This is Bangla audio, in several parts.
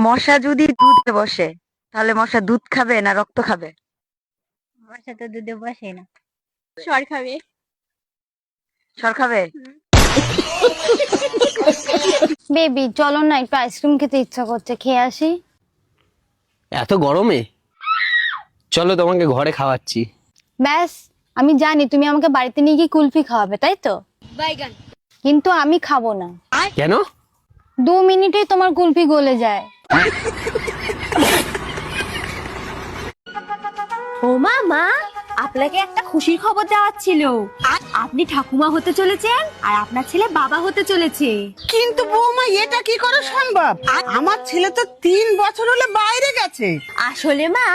মশা যদি দুধে বসে তাহলে মশা দুধ খাবে না রক্ত খাবে? মশা তো দুধে বসে না, সর খাবে। সর খাবে। বেবি চলো না, একটু আইসক্রিম খেতে ইচ্ছা করছে, খেয়ে আসি। এত গরমে? চলো তোমাকে ঘরে খাওয়াচ্ছি। ব্যাস, আমি জানি তুমি আমাকে বাড়িতে নিয়ে গিয়ে কুলফি খাওয়াবে, তাই তো? বাইগান। কিন্তু আমি খাবো না। কেন? 2 মিনিটেই তোমার কুলফি গলে যায়। ও মা, আপনাকে একটা খুশির খবর দেওয়ার ছিল। আপনি ঠাকুমা হতে চলেছেন আর আপনার ছেলে বাবা হতে চলেছে। কিন্তু বৌমা এটা কি করে সম্ভব? আমার ছেলে তো 3 বছর হলে বাইরে গেছে। আসলে মা,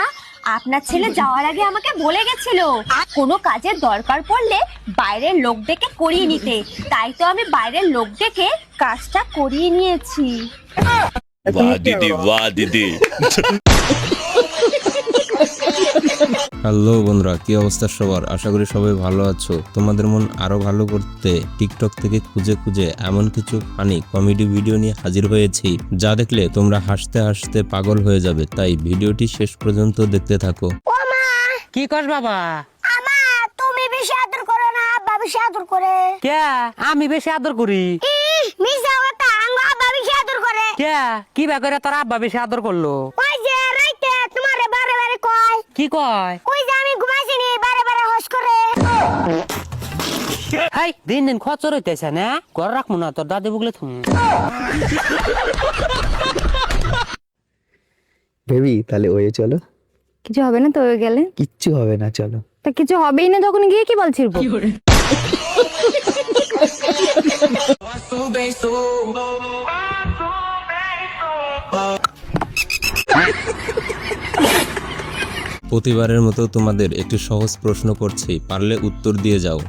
আপনার ছেলে যাওয়ার আগে আমাকে বলে গেছিল কোনো কাজের দরকার পড়লে বাইরের লোক ডেকে করিয়ে নিতে। তাই তো আমি বাইরের লোক ডেকে কাজটা করিয়ে নিয়েছি। वाह दीदी वाह दीदी। হ্যালো বন্ধুরা, কি অবস্থা সবার? আশা করি সবাই ভালো আছো। তোমাদের মন আরো ভালো করতে টিকটক থেকে খুঁজে খুঁজে এমন কিছু ফানি কমেডি ভিডিও নিয়ে হাজির হয়েছি যা দেখলে তোমরা হাসতে হাসতে পাগল হয়ে যাবে। তাই ভিডিওটি শেষ পর্যন্ত দেখতে থাকো। কি কর বাবা? তুমি বেশি আদর করো না, আব্বা বেশি আদর করে। কে? আমি বেশি আদর করি? মিশা কথা, আব্বা বেশি আদর করে। কে? কি বে করে তোর আব্বা বেশি আদর করলো? ওই যে রাইতে তোমারে বারে বারে কয়। কি কয়? ওই যে আমি ঘুমাইছিনি বারে বারে হস করে। হাই, দিন দিন খচর হইতেছে না, ঘর রাখবো না তোর দাদি বুগলে তুমি। বেবি তাহলে ওয়ে চলো। কিছু হবে না তো হয়ে গেলে? কিচ্ছু হবে না, চলো। তা কিছু হবেই না তখন গিয়ে কি বলছিস? প্রতিবারের মতো তোমাদের একটি সহজ প্রশ্ন করছি, পারলে উত্তর দিয়ে যাও।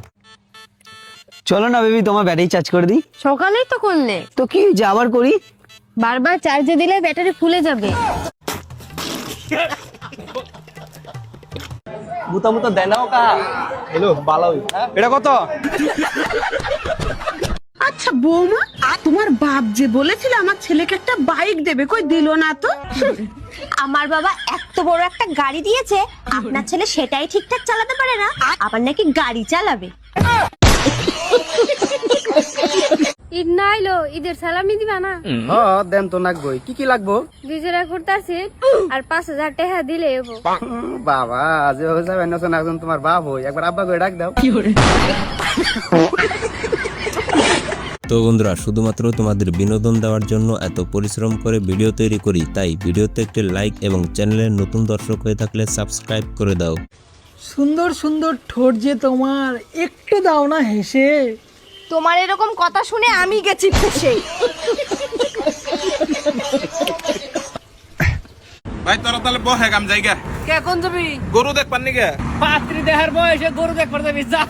চলো না বেবি, তোমার ব্যাটারি চার্জ করে দিই। সকালেই তো করলে। তো কি যে আবার করি? বারবার চার্জে দিলে ব্যাটারি ফুলে যাবে। মুতা মুতা দেয় নাও কা। হ্যালো বালাউই, এটা কত? আচ্ছা বৌমা, তোমার বাপ যে বলেছিল আমার ছেলেকে একটা বাইক দেবে, কই দিল না তো? আমার বাবা এত বড় একটা গাড়ি দিয়েছে, আপনার ছেলে সেটাই ঠিকঠাক চালাতে পারে না, আবার নাকি গাড়ি চালাবে। ঈদ না আইলো, ঈদের সালামি দিবা না? হ্যাঁ দেন তো লাগবো। কি কি লাগবো? নিজেরা করতেছে আর 5000 টাকা দিলে এবো। বাবা যে হয়ে যাবে না, এখন তোমার বাপ হই, একবার আব্বা করে ডাক দাও। তো বন্ধুরা, শুধুমাত্র তোমাদের বিনোদন দেওয়ার জন্য এত পরিশ্রম করে ভিডিও তৈরি করি, তাই ভিডিওতে একটি লাইক এবং চ্যানেলের নতুন দর্শক হয়ে থাকলে সাবস্ক্রাইব করে দাও। সুন্দর সুন্দর ঠোঁট যে তোমার, একটু দাও না হেসে। তোমার এরকম কথা শুনে আমি গেছি ফেসে। ভাই তোরা তাহলে বহে কাম জায়গা কে কোন যাবি? গরু দেখ পাননি কে? পাত্রী দেহার বয়সে গরু দেখবার যাবি যা।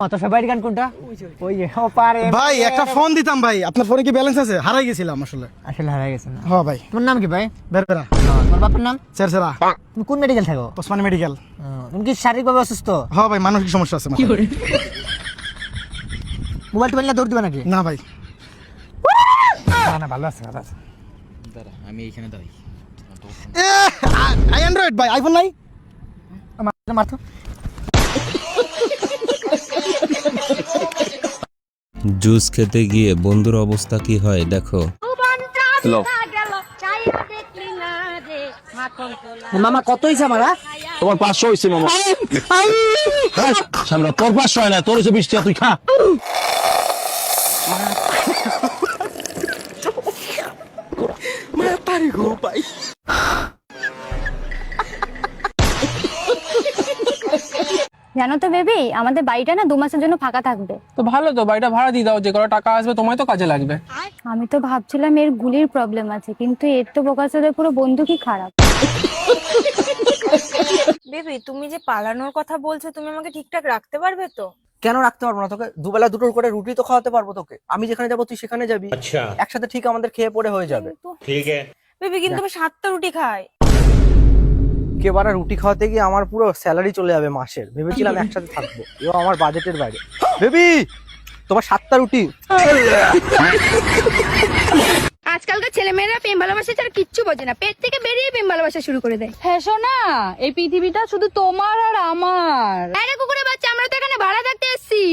অত সবাই গান কোনটা? ওই যে ও পারে ভাই একটা ফোন দিতাম ভাই, আপনার ফোনে কি ব্যালেন্স আছে? হারাই গেছিলাম আসলে। আসলে হারাই গেছে না? হ্যাঁ ভাই। তোমার নাম কি ভাই? বেরবেরা। তোমার বাপের নাম? সেরসেরা। তুমি কোন মেডিকেল থাকো? ওসমানী মেডিকেল। তুমি কি শারীরিকভাবে অসুস্থ? হ্যাঁ ভাই, মানসিক সমস্যা আছে। মোবাইল টোবাইল না দৌড় দিবা নাকি? না ভাই। না ভালো আছে, ভালো আছে। আমি এইখানে দাঁড়াই। অ্যান্ড্রয়েড ভাই, আইফোন নাই। মারতো। জুস খেতে গিয়ে বন্ধুর অবস্থা কি হয় দেখো। মামা কত হইছে আমার? তোমার 500 হইছে মামা। সামনে তোর 500 হয় না, তোর হইছে 20 টাকা, তুই খা। জানো তো বেবি, আমাদের বাড়িটা না 2 মাসের জন্য ফাঁকা থাকবে। তো ভালো, তো বাড়িটা ভাড়া দিয়ে দাও, যে কটা টাকা আসবে তোমায় তো কাজে লাগবে। আমি তো ভাবছিলাম এর গুলির প্রবলেম আছে, কিন্তু এর তো বোকাচোদের পুরো বন্ধু কি খারাপ। বেবি তুমি যে পালানোর কথা বলছো, তুমি আমাকে ঠিকঠাক রাখতে পারবে তো? কেন রাখতে পারবো না? তোকে দুবেলা দুটো করে রুটি তো খাওয়াতে পারবো তোকে। আমি যেখানে যাবো তুই সেখানে যাবি। আচ্ছা, একসাথে ঠিক আমাদের খেয়ে পড়ে হয়ে যাবে। ঠিক আছে। বেবি কিন্তু আমি 7টা রুটি খাই। বারা রুটি খাওয়াতে গিয়ে আমার পুরো স্যালারি চলে যাবে মাসের। ভেবেছিলাম একসাথে থাকবো, এও আমার বাজেটের বাইরে। বেবি তোমার 7টা রুটি। আজকালকার ছেলেমেয়েরা প্রেম ভালোবাসা ছাড়া কিচ্ছু বোঝে না, পেট থেকে বেরিয়ে প্রেম ভালোবাসা শুরু করে দেয়। হ্যাঁ শোনা, এই পৃথিবীটা শুধু তোমার আর আমার। আরে কুকুরের বাচ্চা, আমরা তো এখানে ভাড়া থাকতে এসেছি।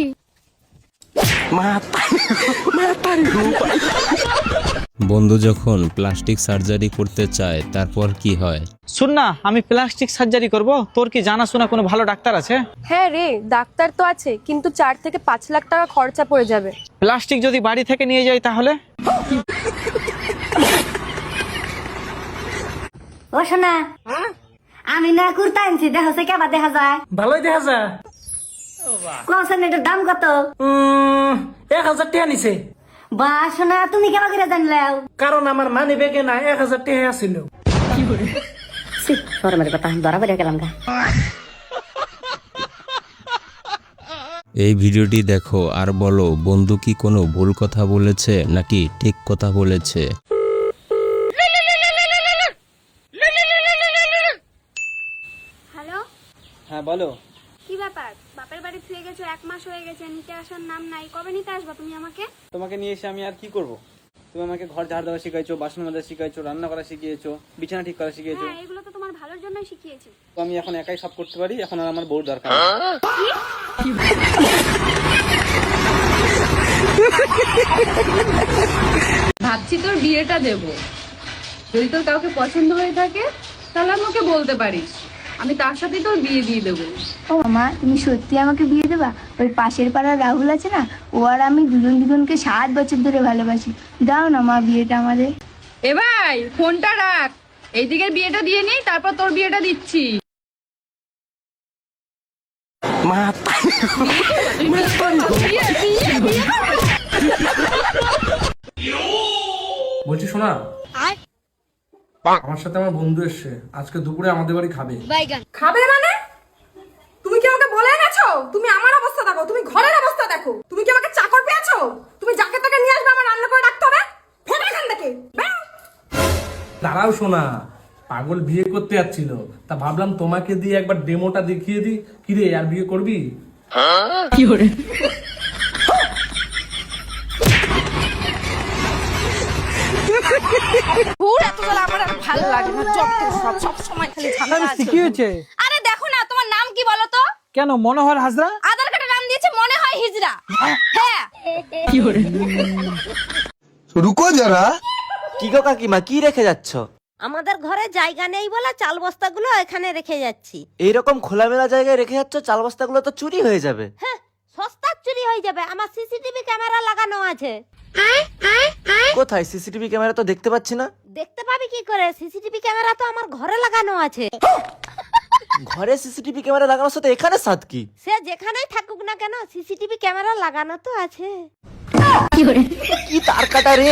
বন্ধু যখন প্লাস্টিক সার্জারি করতে চায় তারপর কি হয়? শুন না, আমি প্লাস্টিক সার্জারি করব, তোর কি জানাশোনা কোনো ভালো ডাক্তার আছে? হ্যাঁ রে, ডাক্তার তো আছে, কিন্তু 4 থেকে 5 লাখ টাকা খরচা পড়ে যাবে। প্লাস্টিক যদি বাড়ি থেকে নিয়ে যাই তাহলে? ও শোনা, আমি না কুর্তা আনছি, দেখো সে কেবা দেখা যায়। ভালোই দেখা যায়। কোসেন এটার দাম কত? 1000 টাকা নিছে। বা শোনা, তুমি কেবা করে জানলাও? কারণ আমার মানি ব্যাগে না 1000 টাকা ছিল। শরমের কথা, ধরা পড়ে গেলাম গা। এই ভিডিওটি দেখো আর বলো বন্ধু কি কোনো ভুল কথা বলেছে নাকি ঠিক কথা বলেছে। হ্যালো, হ্যাঁ বলো। কি ব্যাপার? বাপের বাড়ি ফিরে গেছো, 1 মাস হয়ে গেছে, নিতে আসার নাম নাই। কবে নিতে আসবা তুমি আমাকে? তোমাকে নিয়ে এসে আমি আর কি করব? তুমি আমাকে ঘর ঝাড় দেওয়া শিখাইছো, বাসন মাজা শিখাইছো, রান্না করা শিখিয়েছো, বিছানা ঠিক করা শিখিয়েছো। হ্যাঁ, এগুলো তো তোমার ভালোর জন্যই শিখিয়েছি। তো আমি এখন একাই সব করতে পারি, এখন আর আমার বউর দরকার। ভাবছি তোর বিয়েটা দেব, যদি তোর কাউকে পছন্দ হয়ে থাকে তাহলে আমাকে বলতে পারিস, আমি তার সাথে তোর বিয়ে দিয়ে দেবো। ও মামা, তুমি সত্যি আমাকে বিয়ে দেবা? ওই পাশের পাড়ার রাহুল আছে না, ও আর আমি দুজনকে 7 বছর ধরে ভালোবাসি। দাও না মা বিয়েটা আমাদের। এ ভাই, ফোনটা রাখ, এইদিকের বিয়েটা দিয়ে নি, তারপর তোর বিয়েটা দিচ্ছি। বলছি শোনা, আমার সাথে আমার বন্ধু এসছে, আজকে দুপুরে আমাদের বাড়ি খাবে। খাবে মানে? তুমি কি আমাকে বলে গেছো? তুমি আমার অবস্থা দেখো, তুমি ঘরের অবস্থা দেখো। তুমি কি আমাকে চাকর পেয়েছো? তুমি যাকে তাকে নিয়ে আসবে, আমার রান্না করে রাখতে হবে। ফেটে এখান থেকে। দাঁড়াও শোনা, পাগল বিয়ে করতে যাচ্ছিল, তা ভাবলাম তোমাকে দিয়ে একবার ডেমোটা দেখিয়ে দিই। কিরে, আর বিয়ে করবি? কি করে? ভালো লাগে না, সব সময় খালি ঝামেলা আছে। কি হয়েছে? আরে দেখো না, তোমার নাম কি বলো তো? কেন মনোহর হাজরা? আধার কার্ডে নাম দিয়েছে মনে হয় হিজড়া। হ্যাঁ। কি করে? রুকো যারা। কি গো কাকিমা, কি রেখে যাচ্ছ? আমাদের ঘরে জায়গা নেই বলে চাল বস্তাগুলো এখানে রেখে যাচ্ছি। এইরকম খোলামেলা জায়গায় রেখে যাচ্ছ, চাল বস্তাগুলো তো চুরি হয়ে যাবে। হ্যাঁ, সস্তা চুরি হয়ে যাবে। আমার সিসিটিভি ক্যামেরা লাগানো আছে। কোথায় সিসিটিভি ক্যামেরা তো দেখতে পাচ্ছি না। দেখতে পাবি কি করে? সিসিটিভি ক্যামেরা তো আমার ঘরে লাগানো আছে। ঘরে সিসিটিভি ক্যামেরা লাগানোর সাথে এখানে সাথ কি? সে যেখানেই থাকুক না কেন, সিসিটিভি ক্যামেরা লাগানো তো আছে। কি তার কাটা রে।